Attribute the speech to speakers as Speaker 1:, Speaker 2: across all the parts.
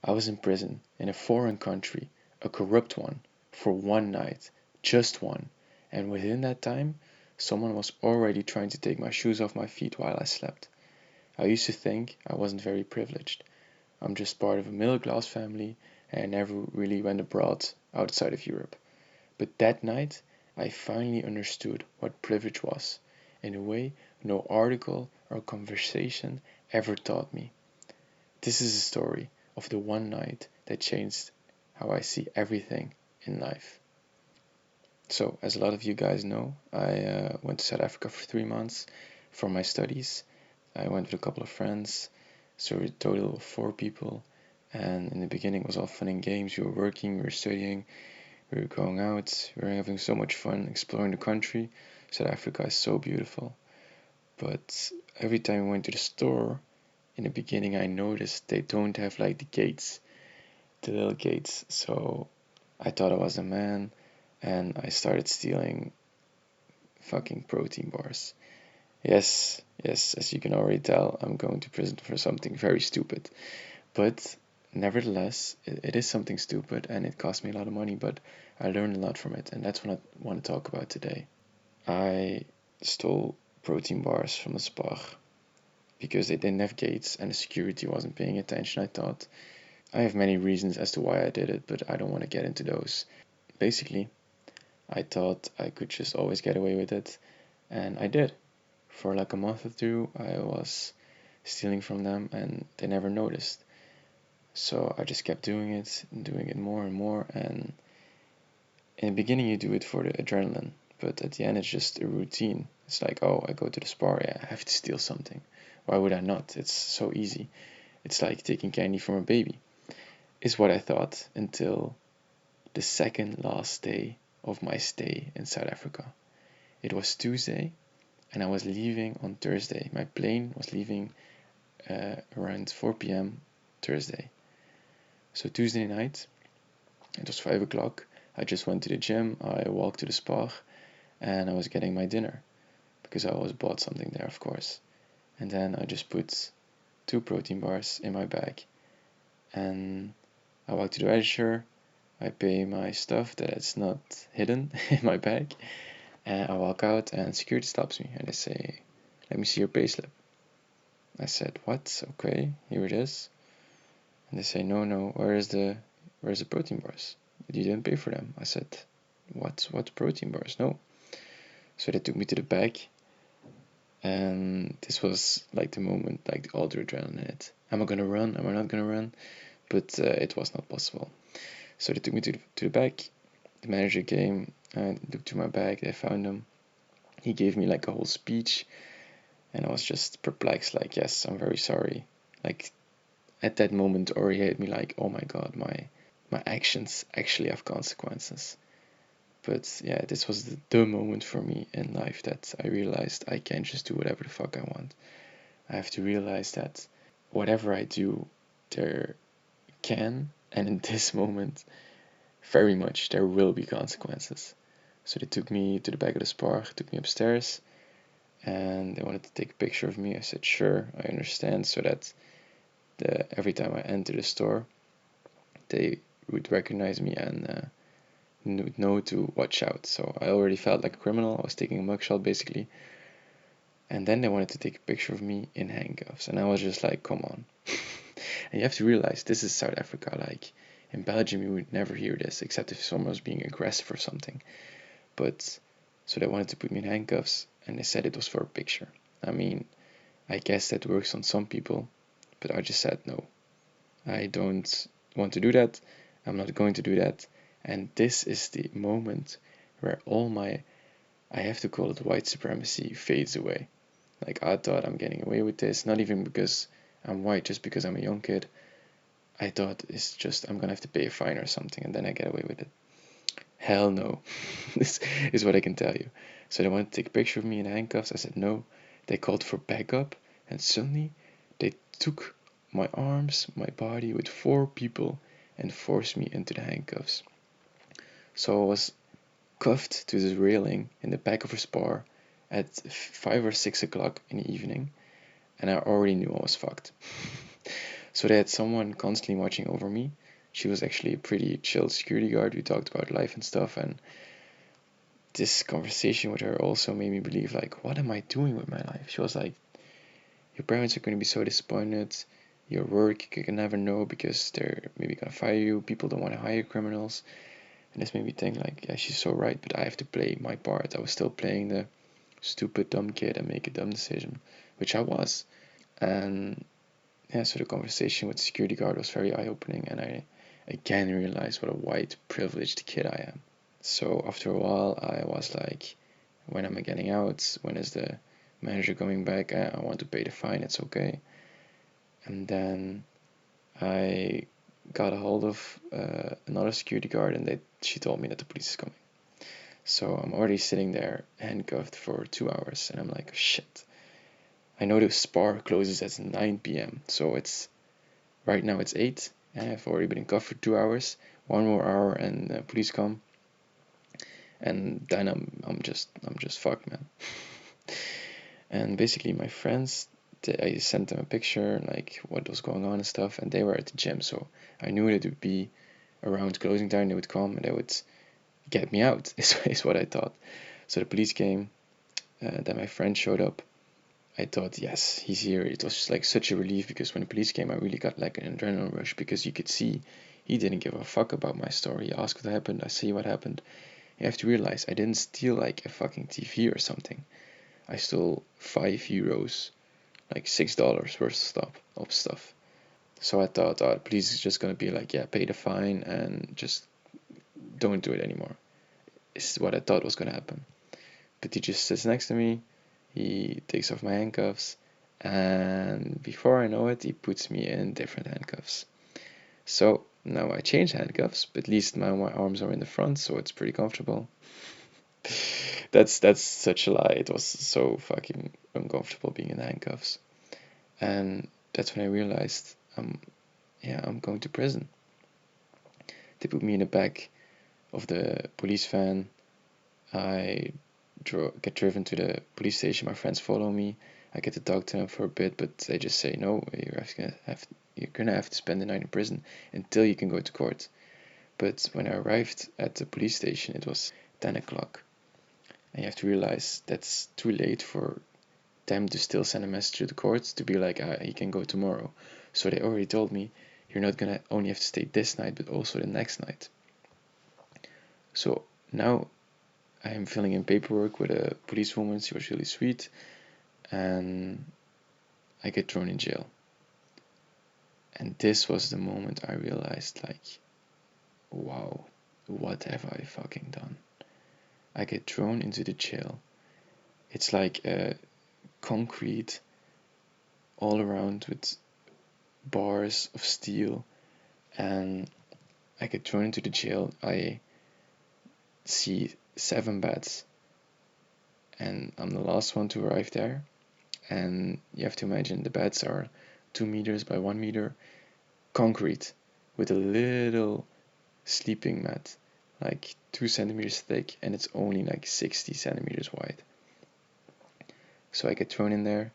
Speaker 1: I was in prison in a foreign country, a corrupt one, for one night, just one, and within that time, someone was already trying to take my shoes off my feet while I slept. I used to think I wasn't very privileged. I'm just part of a middle class family and I never really went abroad outside of Europe. But that night, I finally understood what privilege was, in a way no article or conversation ever taught me. This is a story of the one night that changed how I see everything in life. So, as a lot of you guys know, I went to South Africa for 3 months for my studies. I went with a couple of friends, so a total of 4 people. And in the beginning, it was all fun and games. We were working, we were studying, we were going out, we were having so much fun exploring the country. South Africa is so beautiful. But every time we went to the store, in the beginning, I noticed they don't have like the gates, the little gates. So I thought I was a man and I started stealing fucking protein bars. Yes, yes, as you can already tell, I'm going to prison for something very stupid. But nevertheless, it is something stupid and it cost me a lot of money, but I learned a lot from it, and that's what I want to talk about today. I stole protein bars from a Spar because they didn't have gates and the security wasn't paying attention, I thought. I have many reasons as to why I did it, but I don't want to get into those. Basically, I thought I could just always get away with it, and I did. For like a month or two, I was stealing from them and they never noticed. So I just kept doing it and doing it more and more. And in the beginning, you do it for the adrenaline, but at the end, it's just a routine. It's like, oh, I go to the Spar, yeah, I have to steal something. Why would I not? It's so easy. It's like taking candy from a baby, is what I thought until the second last day of my stay in South Africa. It was Tuesday, and I was leaving on Thursday. My plane was leaving around 4 p.m. Thursday. So Tuesday night, it was 5 o'clock. I just went to the gym, I walked to the Spar, and I was getting my dinner because I always bought something there, of course. And then I just put 2 protein bars in my bag, and I walk to the register. I pay my stuff that it's not hidden in my bag, and I walk out, and security stops me and they say, "Let me see your payslip." I said, "What? Okay, here it is." And they say, "No, no, where's the protein bars? You didn't pay for them." I said, "What protein bars? No." So they took me to the back, and this was like the moment, like all the adrenaline in it. Am I gonna run? Am I not gonna run? But it was not possible. So they took me to the back. The manager came and looked through my bag. They found them. He gave me like a whole speech, and I was just perplexed. Like, yes, I'm very sorry. Like at that moment, already hit me like, oh my god, my actions actually have consequences. But yeah, this was the moment for me in life that I realized I can't just do whatever the fuck I want. I have to realize that whatever I do, there can, and in this moment, very much, there will be consequences. So they took me to the back of the Spar, took me upstairs, and they wanted to take a picture of me. I said, sure, I understand, so that every time I enter the store, they would recognize me and know to watch out. So I already felt like a criminal. I was taking a mugshot basically. And then they wanted to take a picture of me in handcuffs. And I was just like, come on. And you have to realize this is South Africa. Like in Belgium, you would never hear this except if someone was being aggressive or something. But so they wanted to put me in handcuffs and they said it was for a picture. I mean, I guess that works on some people, but I just said no. I don't want to do that. I'm not going to do that. And this is the moment where all my, I have to call it white supremacy, fades away. Like I thought I'm getting away with this, not even because I'm white, just because I'm a young kid. I thought it's just I'm gonna have to pay a fine or something and then I get away with it. Hell no. This is what I can tell you. So they wanted to take a picture of me in handcuffs. I said no. They called for backup and suddenly they took my arms, my body with 4 people and forced me into the handcuffs. So I was cuffed to this railing in the back of a Spar at 5 or 6 o'clock in the evening, and I already knew I was fucked. So they had someone constantly watching over me. She was actually a pretty chill security guard. We talked about life and stuff, and this conversation with her also made me believe, like, what am I doing with my life? She was like, your parents are going to be so disappointed. Your work, you can never know because they're maybe going to fire you. People don't want to hire criminals. And this made me think, like, yeah, she's so right, but I have to play my part. I was still playing the stupid, dumb kid and make a dumb decision, which I was. And yeah, so the conversation with the security guard was very eye-opening, and I again realized what a white, privileged kid I am. So after a while, I was like, when am I getting out? When is the manager coming back? I want to pay the fine, it's okay. And then I got a hold of another security guard, and she told me that the police is coming. So I'm already sitting there handcuffed for 2 hours, and I'm like, shit. I know the SPAR closes at 9 p.m. So right now it's 8. And I've already been cuffed for 2 hours. 1 more hour and police come, and then I'm just fucked, man. And basically my friends, I sent them a picture like what was going on and stuff, and they were at the gym, so I knew that it would be around closing time. They would come and they would get me out. Is what I thought. So the police came. Then my friend showed up. I thought, yes, he's here. It was just like such a relief, because when the police came, I really got like an adrenaline rush, because you could see he didn't give a fuck about my story. He asked what happened. I see what happened. You have to realize I didn't steal like a fucking TV or something. I stole €5, like $6 worth of stuff. So I thought, oh, the police is just gonna be like, yeah, pay the fine and just don't do it anymore. This is what I thought was gonna happen. But he just sits next to me. He takes off my handcuffs, and before I know it, he puts me in different handcuffs. So now I change handcuffs, but at least my arms are in the front, so it's pretty comfortable. That's such a lie. It was so fucking uncomfortable being in handcuffs, and that's when I realized, I'm going to prison. They put me in the back of the police van. I get driven to the police station. My friends follow me. I get to talk to them for a bit, but they just say, no, you're gonna have to spend the night in prison until you can go to court. But when I arrived at the police station, it was 10 o'clock. And you have to realize that's too late for them to still send a message to the court to be like, he can go tomorrow. So they already told me, you're not gonna only have to stay this night, but also the next night. So now I am filling in paperwork with a policewoman. She was really sweet, and I get thrown in jail. And this was the moment I realized, like, wow, what have I fucking done? I get thrown into the jail. It's like a concrete all around with bars of steel, and I get thrown into the jail. I see 7 beds, and I'm the last one to arrive there. And you have to imagine the beds are 2 meters by 1 meter, concrete, with a little sleeping mat, like 2 centimeters thick, and it's only like 60 centimeters wide. So I get thrown in there.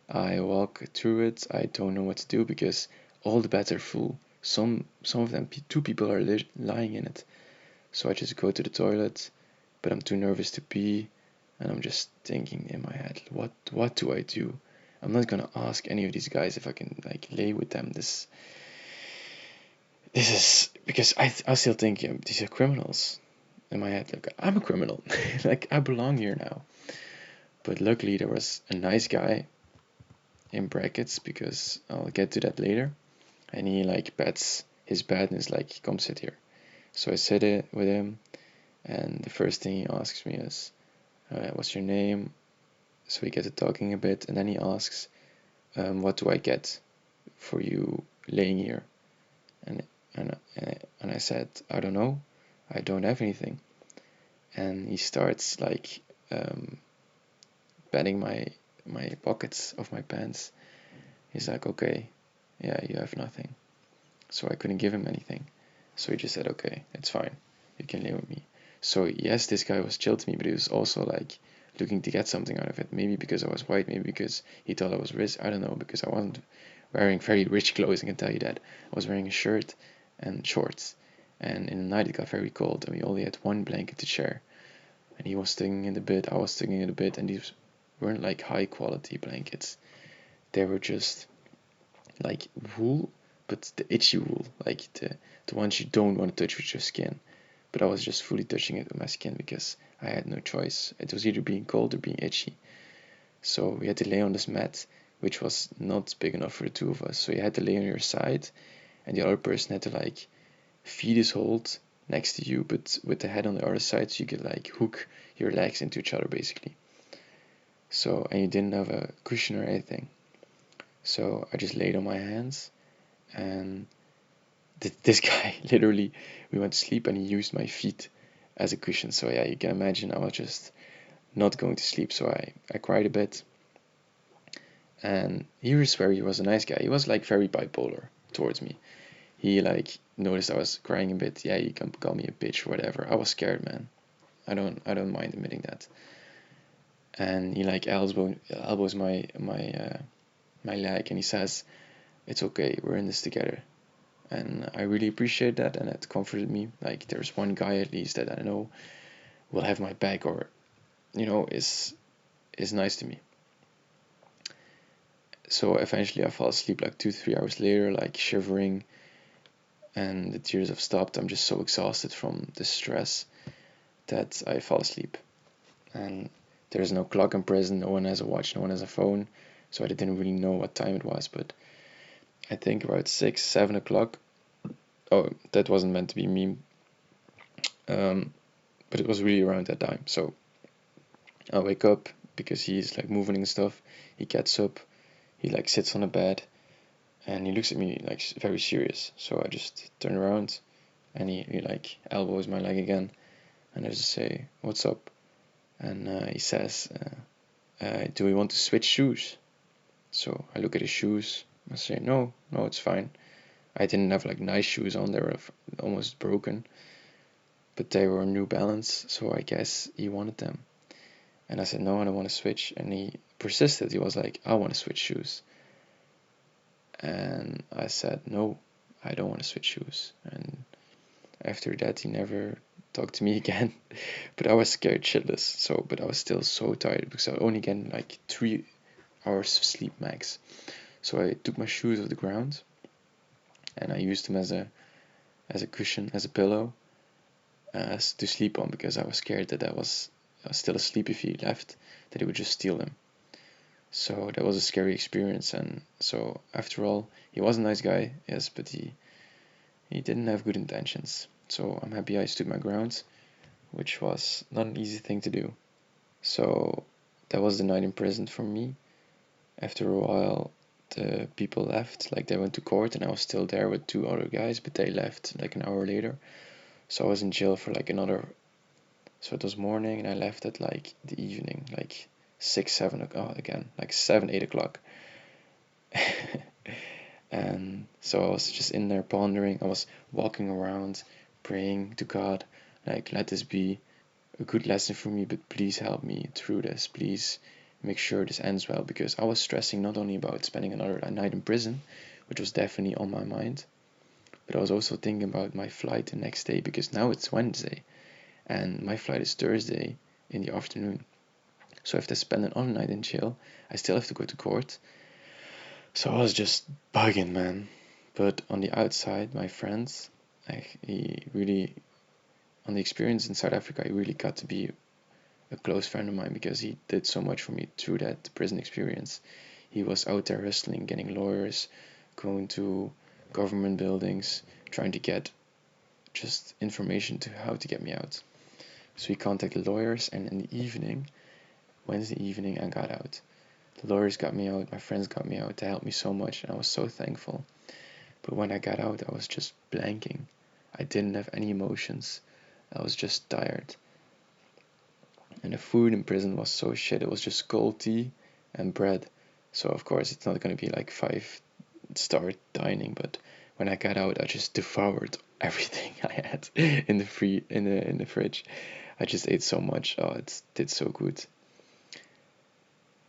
Speaker 1: I walk through it. I don't know what to do because all the beds are full. Some of them, 2 people are lying in it. So I just go to the toilet, but I'm too nervous to pee, and I'm just thinking in my head, what do I do? I'm not gonna ask any of these guys if I can like lay with them. This is because I still think these are criminals in my head. Like, I'm a criminal, like I belong here now. But luckily there was a nice guy, in brackets, because I'll get to that later, and he like pets his bed and is like, come sit here. So I sit it with him, and the first thing he asks me is, what's your name? So we get to talking a bit, and then he asks, what do I get for you laying here? And I said, I don't know, I don't have anything. And he starts like patting my pockets of my pants. He's like, okay, yeah, you have nothing. So I couldn't give him anything. So he just said, okay, it's fine, you can lay with me. So yes, this guy was chill to me, but he was also like looking to get something out of it. Maybe because I was white, maybe because he thought I was rich, I don't know, because I wasn't wearing very rich clothes, I can tell you that. I was wearing a shirt and shorts. And in the night it got very cold, and we only had one blanket to share. And he was sticking in the bed, I was sticking in the bed, and these weren't like high quality blankets. They were just like wool, but the itchy wool, like the ones you don't want to touch with your skin. But I was just fully touching it with my skin because I had no choice. It was either being cold or being itchy. So we had to lay on this mat, which was not big enough for the two of us. So you had to lay on your side, and the other person had to like feet his hold next to you, but with the head on the other side, so you could like hook your legs into each other basically. So, and you didn't have a cushion or anything. So I just laid on my hands, and this guy literally, we went to sleep and he used my feet as a cushion. So yeah, you can imagine I was just not going to sleep. So I cried a bit, and he was a nice guy. He was like very bipolar towards me. He like noticed I was crying a bit. Yeah, you can call me a bitch or whatever. I was scared, man. I don't mind admitting that. And he like elbows my leg, and he says, "It's okay, we're in this together." And I really appreciate that, and it comforted me. Like there's one guy at least that I know will have my back, or is nice to me. So eventually I fall asleep like 2-3 hours later, like shivering, and the tears have stopped. I'm just so exhausted from the stress that I fall asleep. And there's no clock in prison, no one has a watch, no one has a phone, so I didn't really know what time it was, but I think about 6-7 o'clock. Oh, that wasn't meant to be meme, but it was really around that time. So I wake up because he's like moving and stuff. He gets up, he like sits on the bed, and he looks at me like very serious. So I just turn around, and he like elbows my leg again, and I just say, "What's up?" And he says, "Do we want to switch shoes?" So I look at his shoes. I say, "No, no, it's fine." I didn't have like nice shoes on; they were almost broken, but they were New Balance, so I guess he wanted them. And I said, "No, I don't want to switch." And he persisted. He was like, "I want to switch shoes." And I said, "No, I don't want to switch shoes." And after that, he never talked to me again. But I was scared shitless. So, but I was still so tired because I was only getting like 3 hours of sleep max. So I took my shoes off the ground, and I used them as a cushion, as a pillow, to sleep on, because I was scared that I was still asleep if he left, that he would just steal them. So that was a scary experience. And so after all, he was a nice guy, yes, but he didn't have good intentions. So I'm happy I stood my ground, which was not an easy thing to do. So that was the night in prison for me. After a while, the people left, like they went to court, and I was still there with 2 other guys, but they left like an hour later. So I was in jail for like another. So it was morning, and I left at like the evening, like 6-7 o'clock, again, like 7-8 o'clock. And so I was just in there pondering. I was walking around, praying to God, like, let this be a good lesson for me, but please help me through this. Please make sure this ends well, because I was stressing not only about spending another night in prison, which was definitely on my mind, but I was also thinking about my flight the next day, because now it's Wednesday and my flight is Thursday in the afternoon. So if I spend another night in jail, I still have to go to court. So I was just bugging, man. But on the outside, my friends, he really, on the experience in South Africa, he really got to be a close friend of mine, because he did so much for me through that prison experience. He was out there hustling, getting lawyers, going to government buildings, trying to get just information to how to get me out. So he contacted lawyers, and in the evening, Wednesday evening, I got out. The lawyers got me out, my friends got me out. They helped me so much, and I was so thankful. But when I got out, I was just blanking. I didn't have any emotions. I was just tired. And the food in prison was so shit. It was just cold tea and bread. So of course it's not gonna be like 5-star dining. But when I got out, I just devoured everything I had in the fridge. I just ate so much. Oh, it did so good.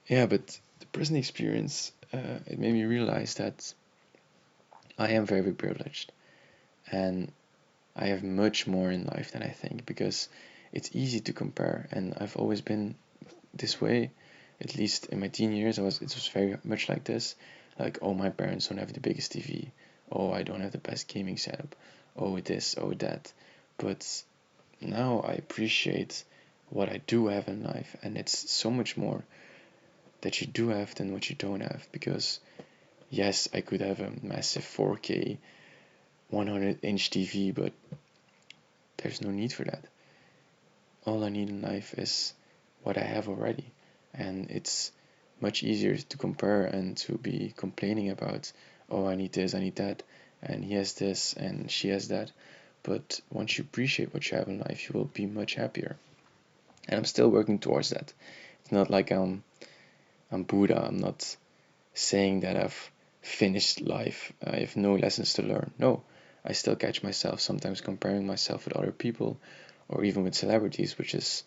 Speaker 1: Yeah, but the prison experience it made me realize that I am very privileged, and I have much more in life than I think, because it's easy to compare, and I've always been this way. At least in my teen years, it was very much like this. Like, oh, my parents don't have the biggest TV. Oh, I don't have the best gaming setup. Oh, this, oh, that. But now I appreciate what I do have in life, and it's so much more that you do have than what you don't have. Because yes, I could have a massive 4K 100-inch TV, but there's no need for that. All I need in life is what I have already, and it's much easier to compare and to be complaining about, oh, I need this, I need that, and he has this and she has that. But once you appreciate what you have in life, you will be much happier. And I'm still working towards that. It's not like I'm Buddha. I'm not saying that I've finished life. I have no lessons to learn. No, I still catch myself sometimes comparing myself with other people or even with celebrities, which is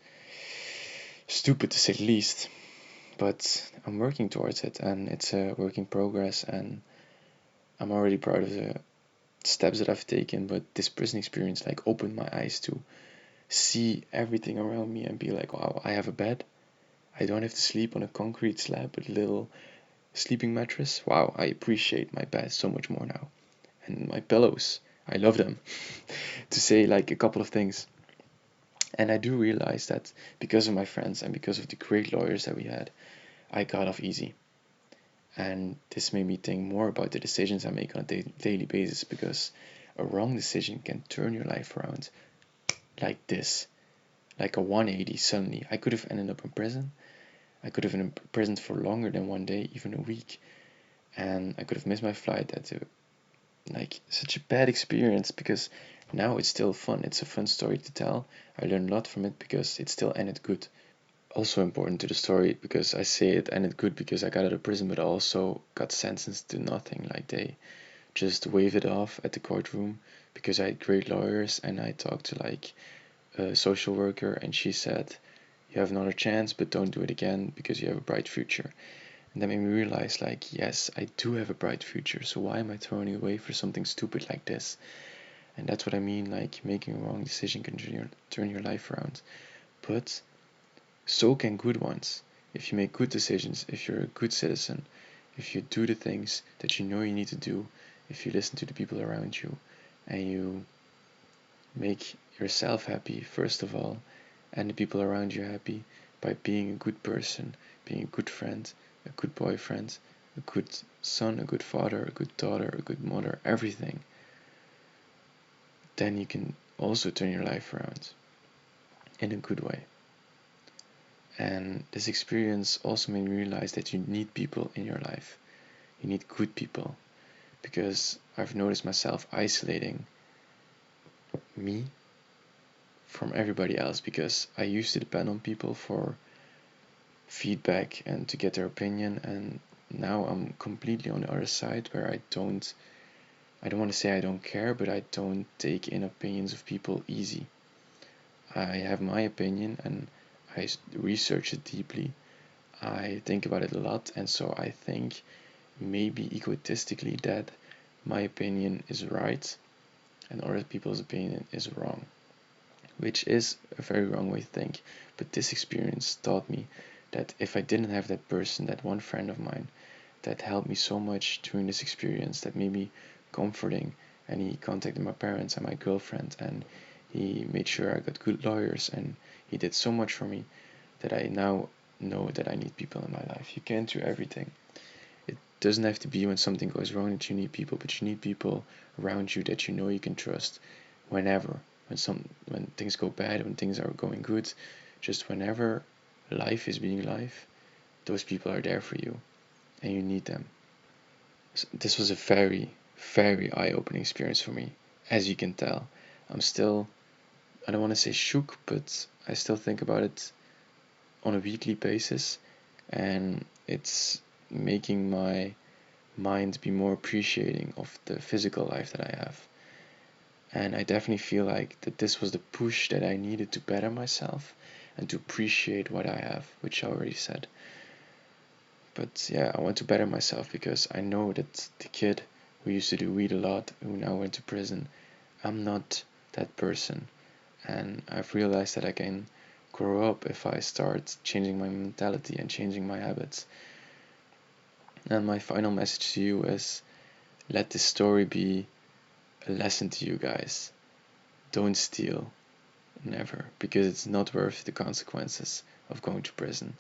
Speaker 1: stupid to say the least. But I'm working towards it, and it's a work in progress, and I'm already proud of the steps that I've taken. But this prison experience like opened my eyes to see everything around me and be like, wow, I have a bed. I don't have to sleep on a concrete slab with a little sleeping mattress. Wow, I appreciate my bed so much more now. And my pillows, I love them. To say like a couple of things. And I do realize that because of my friends and because of the great lawyers that we had, I got off easy. And this made me think more about the decisions I make on a daily basis, because a wrong decision can turn your life around like this, like a 180 suddenly. I could have ended up in prison. I could have been in prison for longer than one day, even a week. And I could have missed my flight. That's like such a bad experience, because now it's still fun. It's a fun story to tell. I learned a lot from it because it still ended good. Also important to the story, because I say it ended good because I got out of prison, but I also got sentenced to nothing. Like, they just waved it off at the courtroom because I had great lawyers, and I talked to like a social worker, and she said, you have another chance, but don't do it again because you have a bright future. And that made me realize, like, yes, I do have a bright future, so why am I throwing it away for something stupid like this? And that's what I mean, like, making a wrong decision can turn your life around. But so can good ones. If you make good decisions, if you're a good citizen, if you do the things that you know you need to do, if you listen to the people around you, and you make yourself happy, first of all, and the people around you happy by being a good person, being a good friend, a good boyfriend, a good son, a good father, a good daughter, a good mother, everything, then you can also turn your life around in a good way. And this experience also made me realize that you need people in your life. You need good people, because I've noticed myself isolating me from everybody else, because I used to depend on people for feedback and to get their opinion, and now I'm completely on the other side, where I don't want to say I don't care, but I don't take in opinions of people easy. I have my opinion, and I research it deeply. I think about it a lot, and so I think maybe egotistically that my opinion is right and other people's opinion is wrong, which is a very wrong way to think. But this experience taught me that if I didn't have that person, that one friend of mine that helped me so much during this experience, that made me comforting, and he contacted my parents and my girlfriend, and he made sure I got good lawyers, and he did so much for me, that I now know that I need people in my life. You can't do everything. It doesn't have to be when something goes wrong that you need people, but you need people around you that you know you can trust whenever. When things go bad, when things are going good, just whenever life is being life, those people are there for you, and you need them. So this was a very, very eye-opening experience for me. As you can tell, I'm still, I don't want to say shook, but I still think about it on a weekly basis, and it's making my mind be more appreciating of the physical life that I have. And I definitely feel like that this was the push that I needed to better myself and to appreciate what I have, which I already said. But yeah, I want to better myself because I know that the kid who used to do weed a lot, who now went to prison, I'm not that person. And I've realized that I can grow up if I start changing my mentality and changing my habits. And my final message to you is, let this story be a lesson to you guys. Don't steal. Never. Because it's not worth the consequences of going to prison.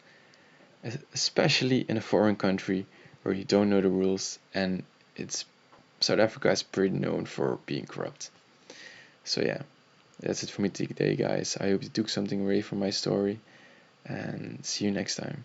Speaker 1: Especially in a foreign country where you don't know the rules, and it's South Africa is pretty known for being corrupt. So yeah, that's it for me today, guys. I hope you took something away from my story, and see you next time.